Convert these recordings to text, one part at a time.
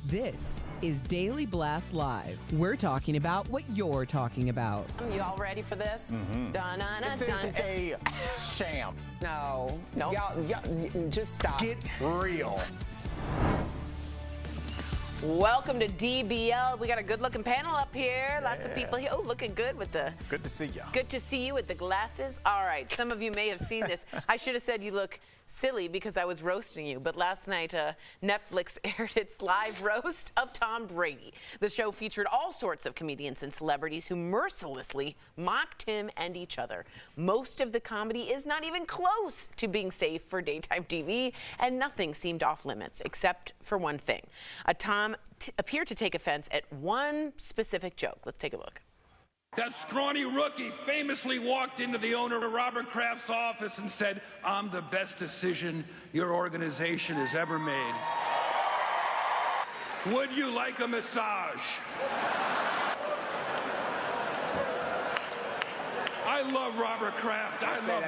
This is Daily Blast Live. We're talking about what you're talking about. You all ready for this? This is a sham. No. Y'all, just stop. Get real. Welcome to DBL. We got a good-looking panel up here. Lots of people here. Oh, looking good with the... Good to see you. Good to see you with the glasses. All right, some of you may have seen this. I should have said you look silly because I was roasting you, but last night Netflix aired its live roast of Tom Brady. The show featured all sorts of comedians and celebrities who mercilessly mocked him and each other. Most of the comedy is not even close to being safe for daytime TV, and nothing seemed off limits except for one thing. Tom appeared to take offense at one specific joke. Let's take a look. That scrawny rookie famously walked into the owner of Robert Kraft's office and said, "I'm the best decision your organization has ever made. Would you like a massage?" I love Robert Kraft. I love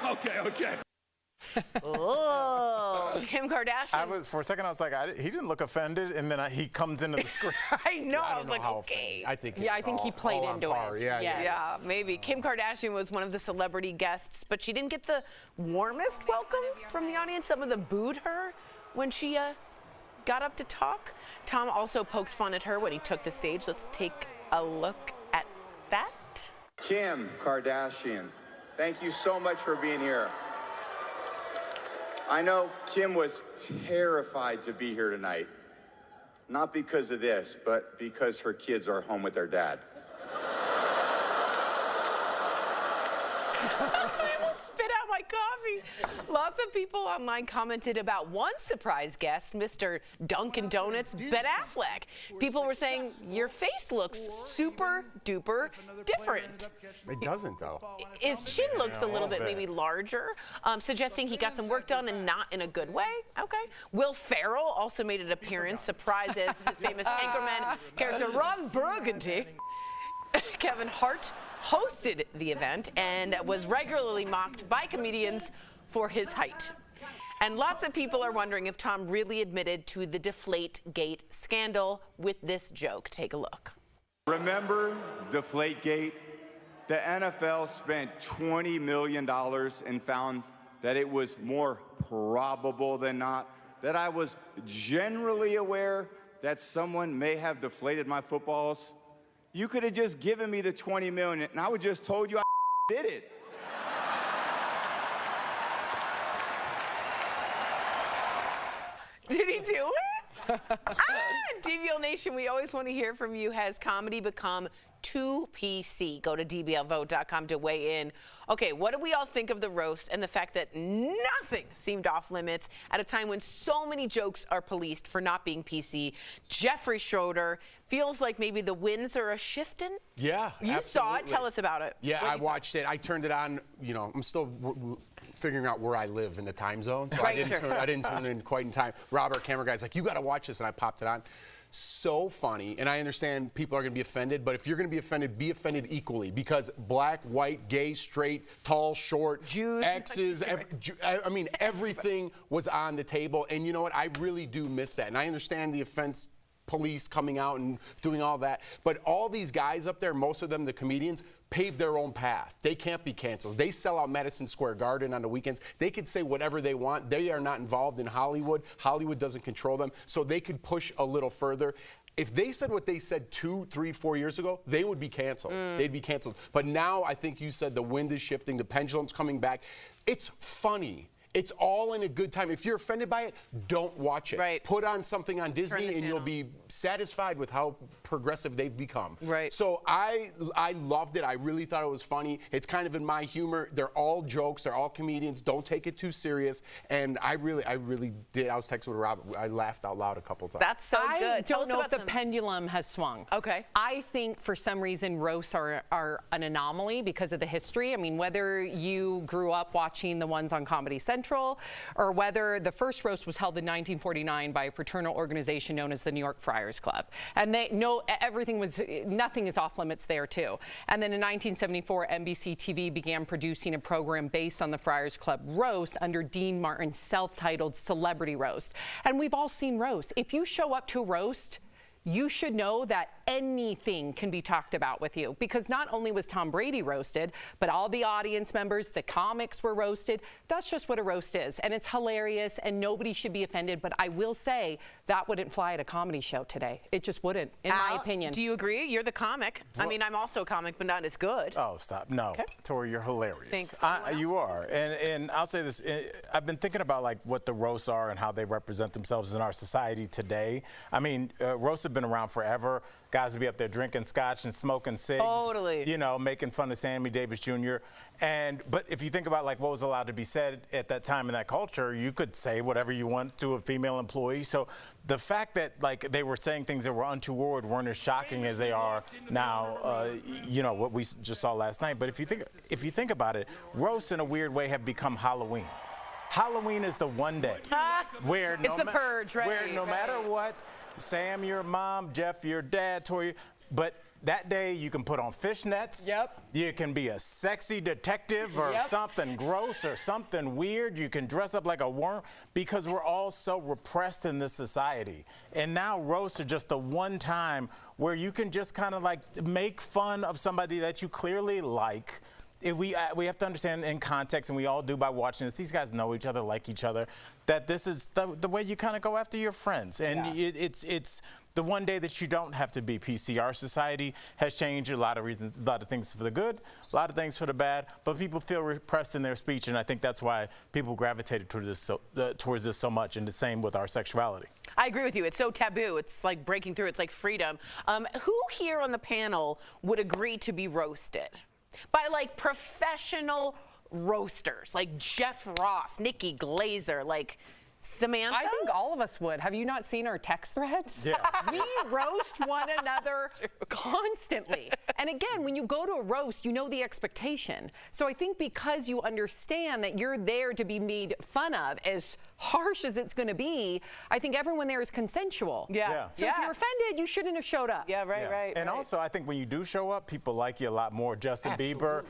Okay. Oh, Kim Kardashian. For a second, I was like, he didn't look offended, and then he comes into the screen. I know. I was like, okay. I think he played into it. Yeah, maybe. Kim Kardashian was one of the celebrity guests, but she didn't get the warmest welcome from the audience. Some of them booed her when she got up to talk. Tom also poked fun at her when he took the stage. Let's take a look at that. Kim Kardashian, thank you so much for being here. I know Kim was terrified to be here tonight. Not because of this, but because her kids are home with their dad. I almost spit out my coffee. Lots of people online commented about one surprise guest, Mr. Dunkin' Donuts, Ben Affleck. People were saying, your face looks super duper different. It doesn't, though. His chin looks a little bit maybe larger, suggesting he got some work done and not in a good way. Okay. Will Ferrell also made an appearance, surprised as his famous Anchorman character Ron Burgundy. Kevin Hart hosted the event and was regularly mocked by comedians for his height. And lots of people are wondering if Tom really admitted to the Deflategate scandal with this joke. Take a look. Remember Deflategate? The NFL spent $20 million and found that it was more probable than not that I was generally aware that someone may have deflated my footballs. You could have just given me the $20 million and I would just told you I did it. Did he do it? DBL Nation, we always want to hear from you. Has comedy become too PC? Go to dblvote.com to weigh in. Okay, what do we all think of the roast and the fact that nothing seemed off limits at a time when so many jokes are policed for not being PC? Jeffrey Schroeder feels like maybe the winds are a-shifting. Yeah, You absolutely. saw it. Tell us about it. Yeah, I watched it. I turned it on. You know, I'm still figuring out where I live in the time zone, so I didn't tune in quite in time. Robert, camera guy's like, you got to watch this, and I popped it on. So funny, and I understand people are going to be offended, but if you're going to be offended equally, because black, white, gay, straight, tall, short, Jews, X's, I mean, everything was on the table, and you know what? I really do miss that, and I understand the offense police coming out and doing all that, but all these guys up there, most of them, the comedians, pave their own path. They can't be canceled. They sell out Madison Square Garden on the weekends. They could say whatever they want. They are not involved in Hollywood. Hollywood doesn't control them, so they could push a little further. If they said what they said 2, 3, 4 years ago, they would be canceled. They'd be canceled. But now I think you said the wind is shifting, the pendulum's coming back. It's funny. It's all in a good time. If you're offended by it, don't watch it. Right. Put on something on Disney and you'll be satisfied with how progressive they've become. Right. So I loved it. I really thought it was funny. It's kind of in my humor. They're all jokes. They're all comedians. Don't take it too serious. And I really did. I was texting with Rob. I laughed out loud a couple times. That's so good. I Tell don't us know about if the pendulum has swung. Okay. I think for some reason roasts are an anomaly because of the history. I mean, whether you grew up watching the ones on Comedy Central Central, or whether the first roast was held in 1949 by a fraternal organization known as the New York Friars Club. And they know nothing is off limits there too. And then in 1974, NBC TV began producing a program based on the Friars Club roast under Dean Martin's self-titled Celebrity Roast. And we've all seen roasts. If you show up to a roast, you should know that anything can be talked about with you, because not only was Tom Brady roasted, but all the audience members, the comics were roasted. That's just what a roast is, and it's hilarious, and nobody should be offended. But I will say that wouldn't fly at a comedy show today. It just wouldn't, in my opinion. Do you agree? You're the comic. I mean, I'm also a comic, but not as good. Oh, stop. No. Okay. Tori, you're hilarious. Thanks. You are. And I'll say this. I've been thinking about like what the roasts are and how they represent themselves in our society today. I mean, roasts have been around forever. Guys would be up there drinking scotch and smoking cigs. Totally. You know, making fun of Sammy Davis Jr. But if you think about like what was allowed to be said at that time in that culture, you could say whatever you want to a female employee. So the fact that like they were saying things that were untoward weren't as shocking as they are now. You know what we just saw last night. But if you think about it, roasts in a weird way have become Halloween. Halloween is the one day where it's the purge, right? Where no matter what, Sam, your mom, Jeff, your dad, Tori, but that day you can put on fishnets. Yep. You can be a sexy detective or something gross or something weird. You can dress up like a worm because we're all so repressed in this society. And now roasts are just the one time where you can just kind of like make fun of somebody that you clearly like. We have to understand in context, and we all do by watching this. These guys know each other, like each other, that this is the way you kind of go after your friends. And it's the one day that you don't have to be PC. Our society has changed a lot of reasons, a lot of things for the good, a lot of things for the bad, but people feel repressed in their speech, and I think that's why people gravitated towards this so much, and the same with our sexuality. I agree with you. It's so taboo. It's like breaking through. It's like freedom. Who here on the panel would agree to be roasted? By like professional roasters, like Jeff Ross, Nikki Glazer, like Samantha? I think all of us would. Have you not seen our text threads? Yeah. We roast one another constantly. And again, when you go to a roast, you know the expectation. So I think because you understand that you're there to be made fun of, as harsh as it's going to be, I think everyone there is consensual. Yeah. So if you're offended, you shouldn't have showed up. Yeah, right. And also, I think when you do show up, people like you a lot more. Justin Bieber,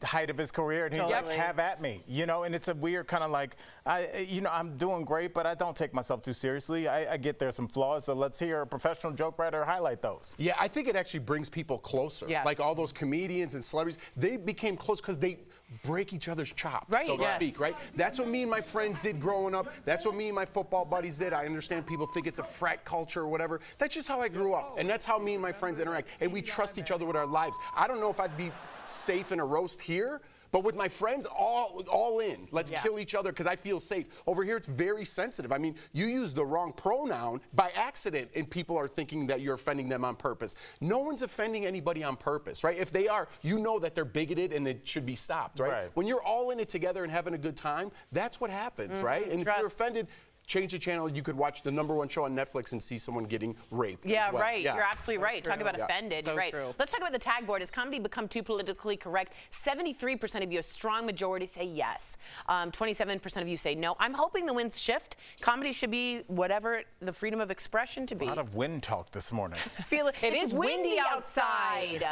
height of his career, and he's like, have at me. You know, and it's a weird kind of like, I'm doing great, but I don't take myself too seriously. I get there's some flaws, so let's hear a professional joke writer highlight those. Yeah, I think it actually brings people closer. Yes. Like all those comedians and celebrities, they became close because they break each other's chops, so to speak, right? That's what me and my friends did growing up. That's what me and my football buddies did. I understand people think it's a frat culture or whatever. That's just how I grew up, and that's how me and my friends interact. And we trust each other with our lives. I don't know if I'd be safe in a roast here, but with my friends, all in. Let's kill each other because I feel safe. Over here, it's very sensitive. I mean, you use the wrong pronoun by accident, and people are thinking that you're offending them on purpose. No one's offending anybody on purpose, right? If they are, you know that they're bigoted and it should be stopped, right? When you're all in it together and having a good time, that's what happens, right? And if you're offended, change the channel. You could watch the #1 show on Netflix and see someone getting raped. Yeah, as well. right. You're absolutely right. Talk about offended. So You're right. true. Let's talk about the tag board. Has comedy become too politically correct? 73% of you, a strong majority, say yes. 27% of you say no. I'm hoping the winds shift. Comedy should be whatever the freedom of expression to be. A lot of wind talk this morning. Feel it. It's windy outside.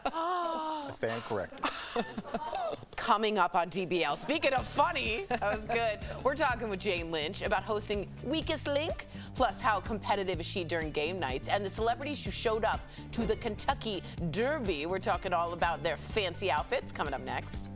I stand corrected. Coming up on DBL. Speaking of funny, that was good. We're talking with Jane Lynch about hosting Weakest Link, plus how competitive is she during game nights, and the celebrities who showed up to the Kentucky Derby. We're talking all about their fancy outfits coming up next.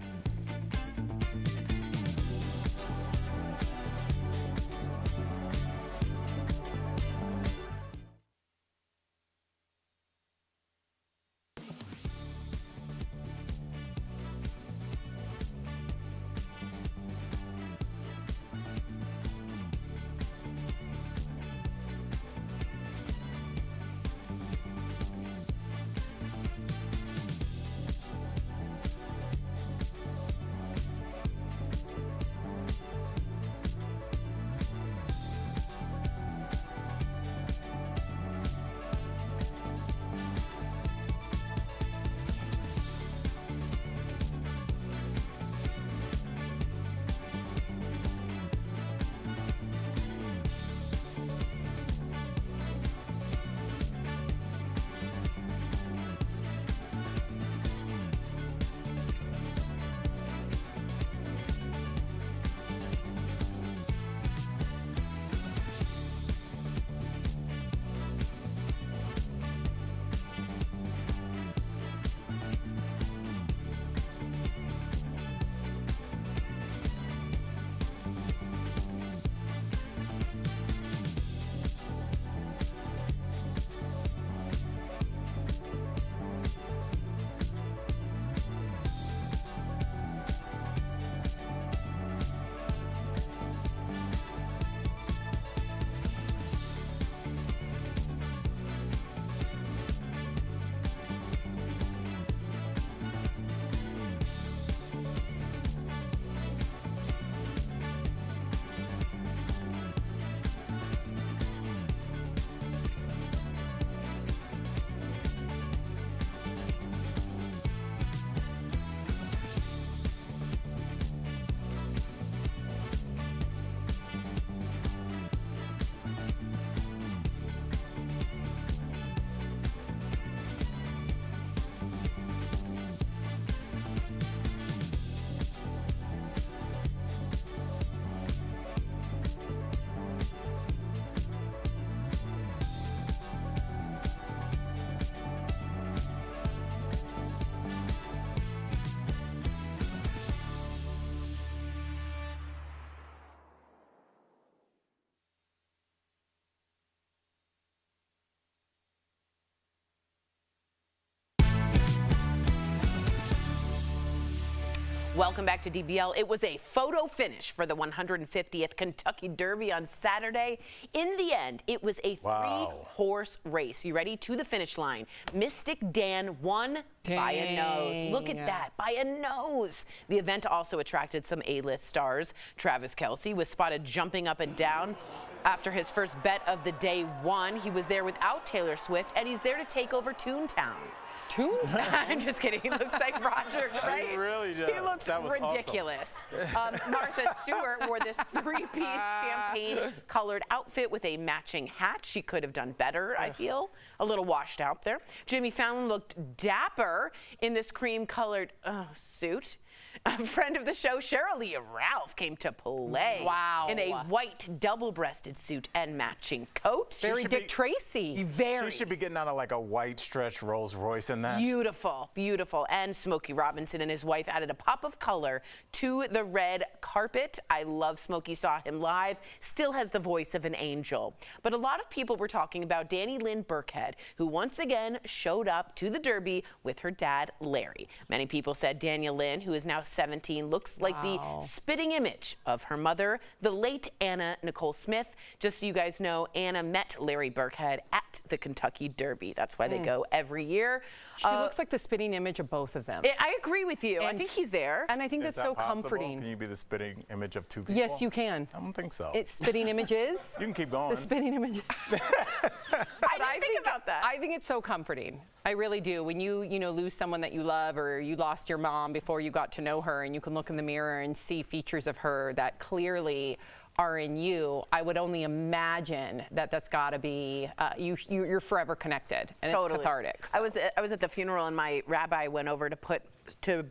Welcome back to DBL. It was a photo finish for the 150th Kentucky Derby on Saturday. In the end, it was a three-horse race. You ready? To the finish line. Mystic Dan won by a nose. Look at that, by a nose. The event also attracted some A-list stars. Travis Kelce was spotted jumping up and down after his first bet of the day won. He was there without Taylor Swift, and he's there to take over Toontown. I'm just kidding. He looks like Roger, right? He really does. He looks ridiculous. Awesome. Martha Stewart wore this three-piece champagne-colored outfit with a matching hat. She could have done better, I feel. A little washed out there. Jimmy Fallon looked dapper in this cream-colored suit. A friend of the show, Cheryl Ralph, came to play in a white double-breasted suit and matching coat. Very Dick Tracy. Very. She should be getting out of like a white stretch Rolls Royce in that. Beautiful, beautiful. And Smokey Robinson and his wife added a pop of color to the red carpet. I love Smokey, saw him live, still has the voice of an angel. But a lot of people were talking about Danny Lynn Burkhead, who once again showed up to the Derby with her dad, Larry. Many people said Daniel Lynn, who is now 17, looks like the spitting image of her mother, the late Anna Nicole Smith. Just so you guys know, Anna met Larry Burkhead at the Kentucky Derby. That's why they go every year. She looks like the spitting image of both of them. I agree with you. I think he's there. And I think that's so possible? comforting. Can you be the spitting image of two people? Yes, you can. I don't think so. It's spitting images. You can keep going. The spitting image. I didn't think about that. I think it's so comforting. I really do. When you lose someone that you love, or you lost your mom before you got to know her, and you can look in the mirror and see features of her that clearly are in you, I would only imagine that that's got to be you're forever connected, and it's cathartic. So. I was at the funeral, and my rabbi went over to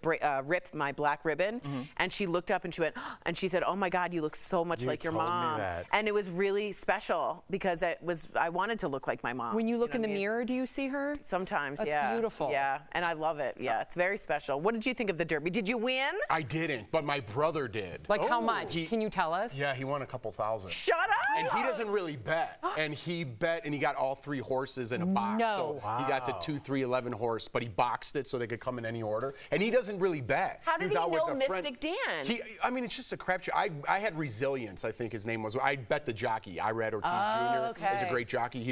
rip my black ribbon, and she looked up and she went, and she said, "Oh my God, you look so much like your mom." Me that. And it was really special because I wanted to look like my mom. When you look in the mirror, do you see her? Sometimes, That's yeah. beautiful. Yeah, and I love it. Yeah, it's very special. What did you think of the Derby? Did you win? I didn't, but my brother did. Like how much? Can you tell us? Yeah, he won a couple thousand. Shut up! And he doesn't really bet. And he bet, and he got all three horses in a box. No. So he got to 2, 3, 11 horse, but he boxed it so they could come in any order. And he doesn't really bet. How did He's he out know with a friend. Mystic Dan? I mean, it's just a crapshoot. I had Resilience, I think his name was. I bet the jockey. I read Ortiz Jr. is a great jockey.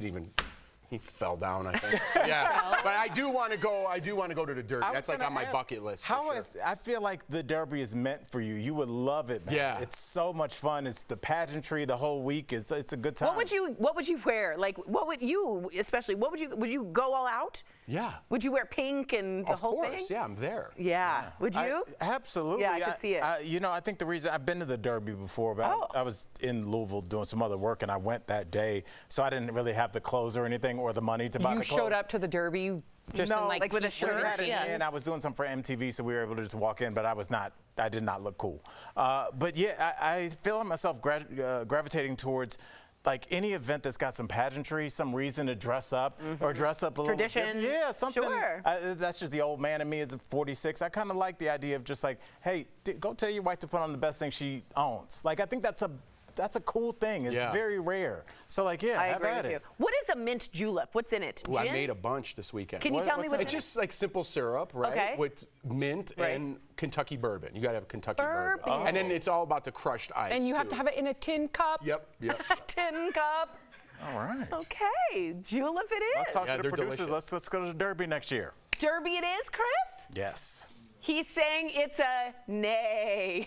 He fell down, I think. Yeah, but I do want to go. I do want to go to the Derby. That's like on my bucket list. I feel like the Derby is meant for you. You would love it, man. Yeah, it's so much fun. It's the pageantry. The whole week it's a good time. What would you wear? Like, what would you especially? Would you go all out? Yeah. Would you wear pink and the whole thing? Of course, yeah, I'm there. Yeah. Would you? Absolutely. Yeah, I could see it. I think the reason I've been to the Derby before, but I was in Louisville doing some other work, and I went that day, so I didn't really have the clothes or anything or the money to buy the clothes. You showed up to the Derby just in like with a shirt. And I was doing something for MTV, so we were able to just walk in, but I did not look cool. But yeah, I feel myself gravitating towards like any event that's got some pageantry, some reason to dress up or dress up a little tradition. Yeah, something. Sure. That's just the old man in me as a 46. I kind of like the idea of just like, hey, go tell your wife to put on the best thing she owns. Like, I think that's a cool thing. It's very rare. So like, yeah, I have agree at with it. you. What is a mint julep? What's in it? Ooh, I made a bunch this weekend. Can you tell me what's in it? It's just like simple syrup, right? Okay. With mint and Kentucky bourbon. You got to have Kentucky bourbon. Bourbon. And then it's all about the crushed ice. And you have to have it in a tin cup. Yep. A tin cup. All right. Okay, julep it is. Let's talk to the they're producers. delicious. Let's go to the Derby next year. Derby it is, Chris? Yes. He's saying it's a nay.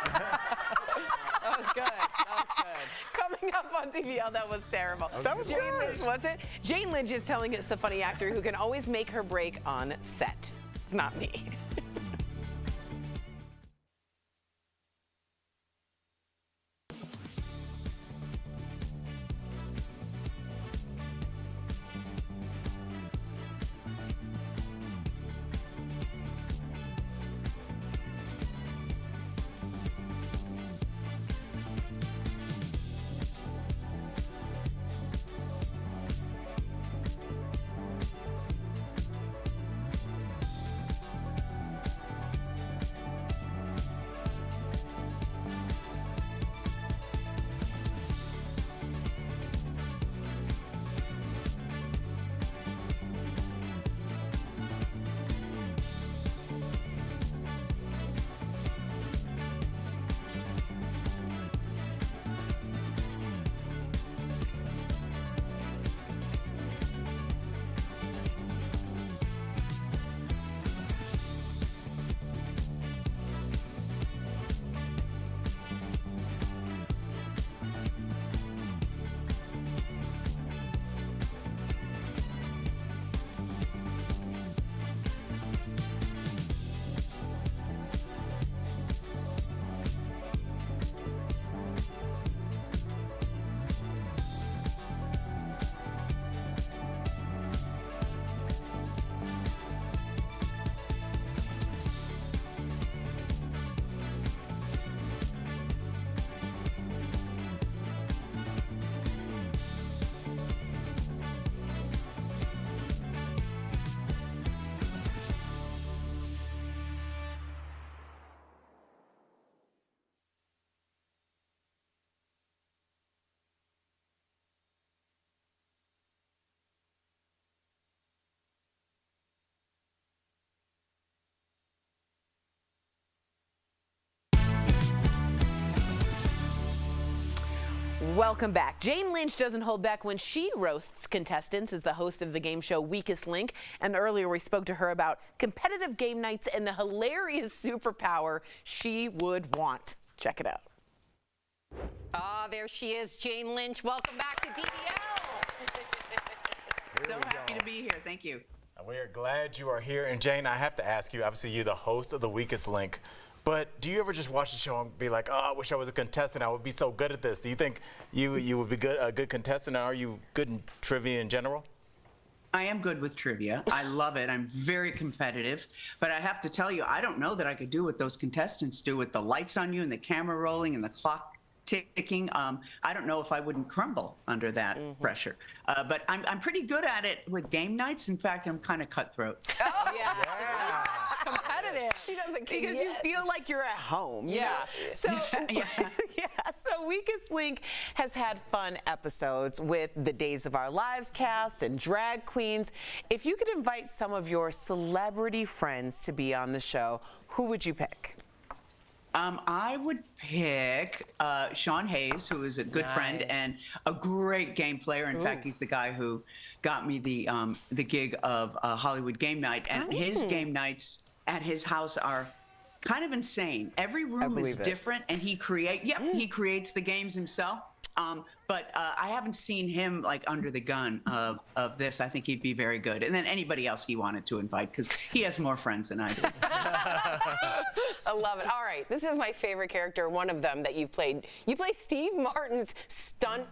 That was good. That was good. Coming up on DBL, that was terrible. That was Jane good. Lynch, was it? Jane Lynch is telling us the funny actor who can always make her break on set. It's not me. Welcome back. Jane Lynch doesn't hold back when she roasts contestants as the host of the game show Weakest Link. And earlier we spoke to her about competitive game nights and the hilarious superpower she would want. Check it out. Ah, there she is, Jane Lynch. Welcome back to DBL. So happy to be here. Thank you. We are glad you are here. And Jane, I have to ask you, obviously you're the host of the Weakest Link, but do you ever just watch the show and be like, oh, I wish I was a contestant. I would be so good at this. Do you think you would be a good contestant? Are you good in trivia in general? I am good with trivia. I love it. I'm very competitive. But I have to tell you, I don't know that I could do what those contestants do with the lights on you and the camera rolling and the clock ticking. I don't know if I wouldn't crumble under that pressure. But I'm pretty good at it with game nights. In fact, I'm kind of cutthroat. Oh, yeah. Competitive. She doesn't because you feel like you're at home. Yeah. So, so Weakest Link has had fun episodes with the Days of Our Lives cast and drag queens. If you could invite some of your celebrity friends to be on the show, who would you pick? I would pick Sean Hayes, who is a good friend and a great game player. In fact, he's the guy who got me the gig of Hollywood Game Night. And his game nights at his house are kind of insane. Every room is different, and he creates the games himself. But I haven't seen him like under the gun of this. I think he'd be very good. And then anybody else he wanted to invite, because he has more friends than I do. I love it. All right, this is my favorite character, one of them that you've played. You play Steve Martin's stunt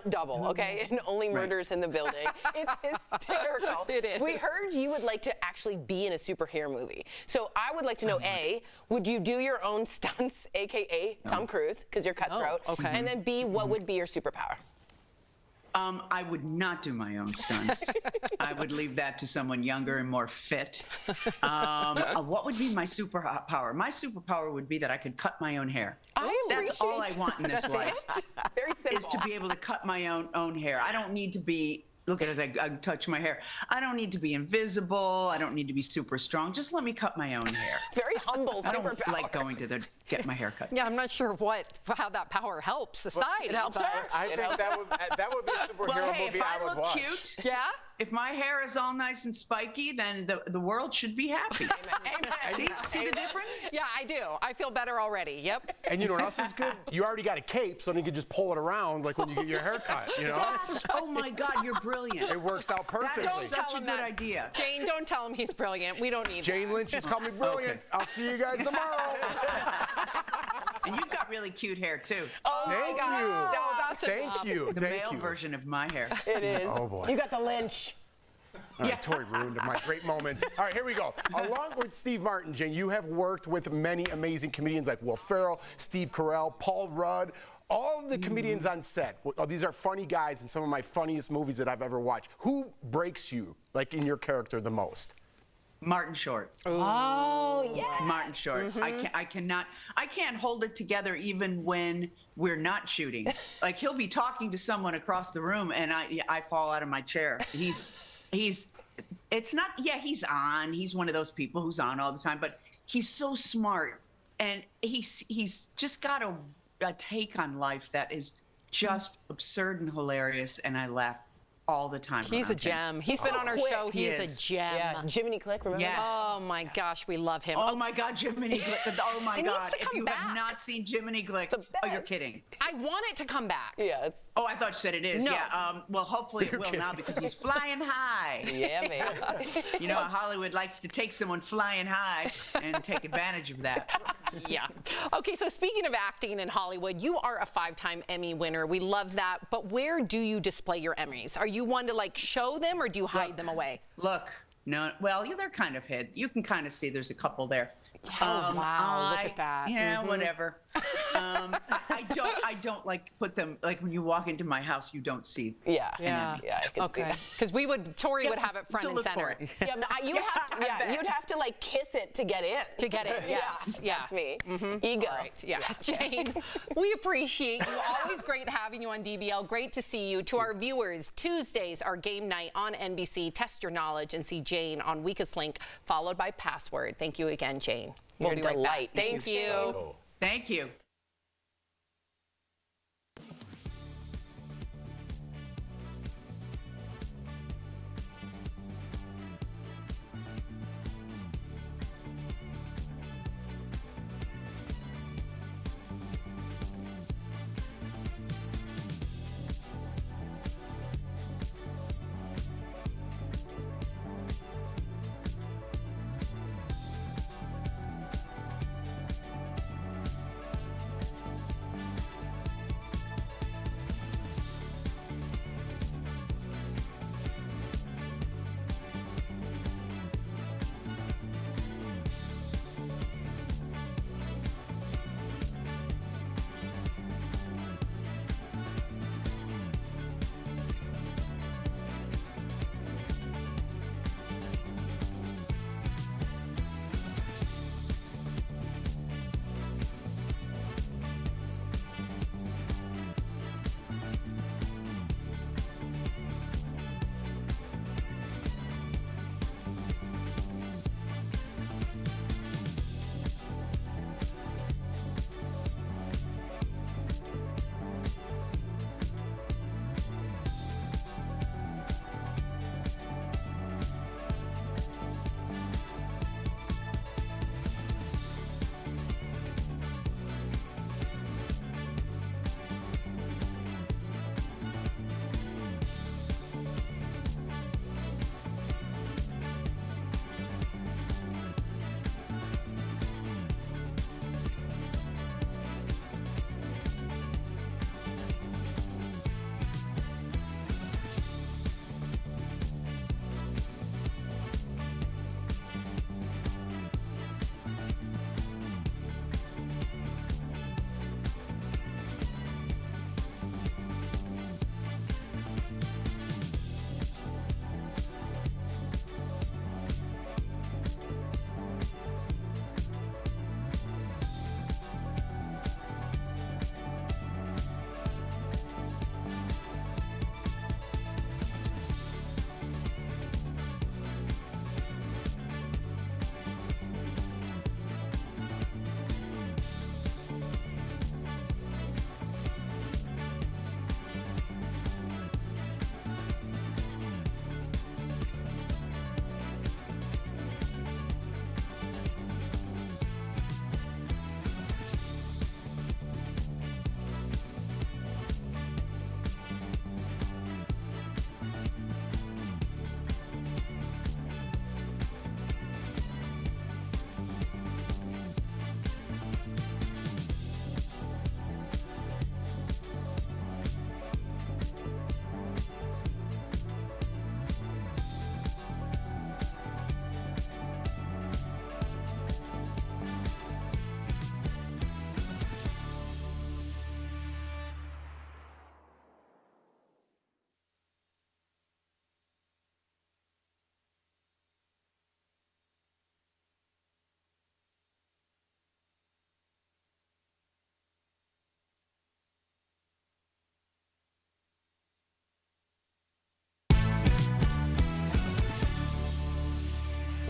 double, okay? And Only Murders in the Building. It's hysterical. It is. We heard you would like to actually be in a superhero movie. So I would like to know, A, would you do your own stunts, a.k.a. Tom Cruise, because you're cutthroat? Oh, okay. And then B, what would be your superpower? I would not do my own stunts. I would leave that to someone younger and more fit. What would be my superpower? My superpower would be that I could cut my own hair. That's all I want in this life. Very simple. Is to be able to cut my own hair. I don't need to be, look at it, I touch my hair. I don't need to be invisible. I don't need to be super strong. Just let me cut my own hair. Very humble I don't superpower. like going to get my hair cut. Yeah, I'm not sure how that power helps society. It helps her. I think that would be a superhero Well, hey, movie if I would look watch. cute, Yeah? if my hair is all nice and spiky, then the world should be happy. Amen. See the difference? Yeah, I do. I feel better already. Yep. And you know what else is good? You already got a cape, so then you can just pull it around like when you get your hair cut, you know? Oh my God, you're brilliant. It works out perfectly. That is such a him good that. idea. Jane, don't tell him he's brilliant. We don't need Jane that. Lynch is coming brilliant. Okay. I'll see you guys tomorrow. And you've got really cute hair too. Thank you. that's Thank enough. you. The Thank male you. version of my hair. It is. Oh, boy. You got the Lynch. All right, Tori ruined my great moment. All right, here we go. Along with Steve Martin, Jane, you have worked with many amazing comedians like Will Ferrell, Steve Carell, Paul Rudd, all of the comedians on set. These are funny guys in some of my funniest movies that I've ever watched. Who breaks you, like in your character, the most? Martin Short. Oh, yeah. Martin Short. I can't hold it together even when we're not shooting. Like he'll be talking to someone across the room and I fall out of my chair. He's on. He's one of those people who's on all the time, but he's so smart and he's just got a take on life that is just absurd and hilarious, and I laugh all the time. He's a gem. He's been on our show. He He's is. a gem. Yeah, Jiminy Click, remember? Yes. Oh my gosh, we love him. Oh my God, Jiminy Glick. Oh my It needs God. to If come you back. have not seen Jiminy Glick, oh, you're kidding. I want it to come back. Yes. Oh, I thought you said it is. No. Yeah. Well, hopefully it will now because he's flying high. Yeah, man. You know, Hollywood likes to take someone flying high and take advantage of that. Yeah. Okay, so speaking of acting in Hollywood, you are a 5-time Emmy winner. We love that. But where do you display your Emmys? Are you one to like show them or do you hide them away? Look, no, well, yeah, they're kind of hid. You can kind of see there's a couple there. Oh, wow, look at that. Yeah, whatever. I don't like put them, like when you walk into my house, you don't see. Yeah. Yeah. Yeah, I can see Okay. that. Because Tori would have it front to and look for center. it. Yeah, but you'd have to like kiss it to get in. To get it, yes. Yeah. That's me. Ego. All right, yeah. Jane, we appreciate you. Always great having you on DBL. Great to see you. To our viewers, Tuesdays are game night on NBC. Test your knowledge and see Jane on Weakest Link, followed by Password. Thank you again, Jane. You're We'll be a right back. delight. Thank you. Thank you.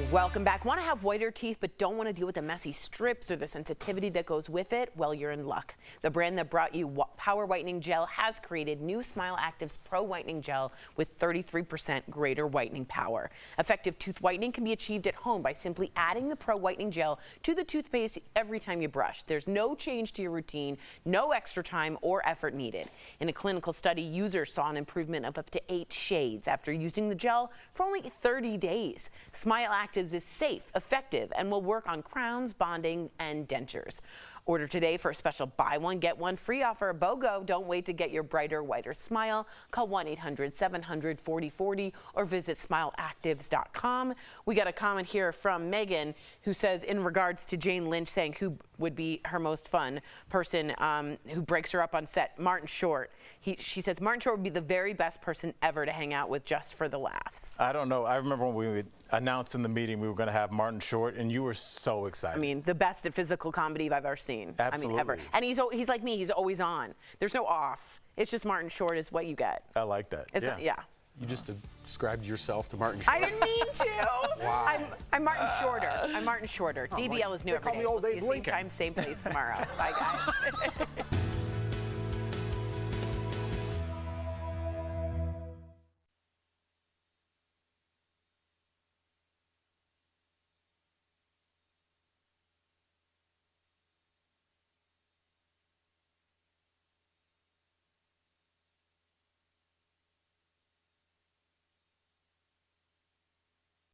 Welcome back. Want to have whiter teeth but don't want to deal with the messy strips or the sensitivity that goes with it? Well, you're in luck. The brand that brought you Power Whitening Gel has created new Smile Actives Pro Whitening Gel with 33% greater whitening power. Effective tooth whitening can be achieved at home by simply adding the Pro Whitening Gel to the toothpaste every time you brush. There's no change to your routine, no extra time or effort needed. In a clinical study, users saw an improvement of up to 8 shades after using the gel for only 30 days. Smile Actives is safe, effective, and will work on crowns, bonding, and dentures. Order today for a special buy one, get one free offer. BOGO. Don't wait to get your brighter, whiter smile. Call 1-800-700-4040 or visit smileactives.com. We got a comment here from Megan who says, in regards to Jane Lynch saying who would be her most fun person who breaks her up on set, Martin Short. She says Martin Short would be the very best person ever to hang out with just for the laughs. I don't know. I remember when we announced in the meeting we were going to have Martin Short, and you were so excited. I mean, the best at physical comedy I've ever seen. Absolutely. I mean, ever. And he's like me. He's always on. There's no off. It's just Martin Short is what you get. I like that. Yeah. You just described yourself to Martin Short. I didn't mean to. Wow. I'm Martin Shorter. I'm Martin Shorter. DBL is new They every call day. me Old We'll see Abe you same Lincoln. time, same place tomorrow. Bye, guys.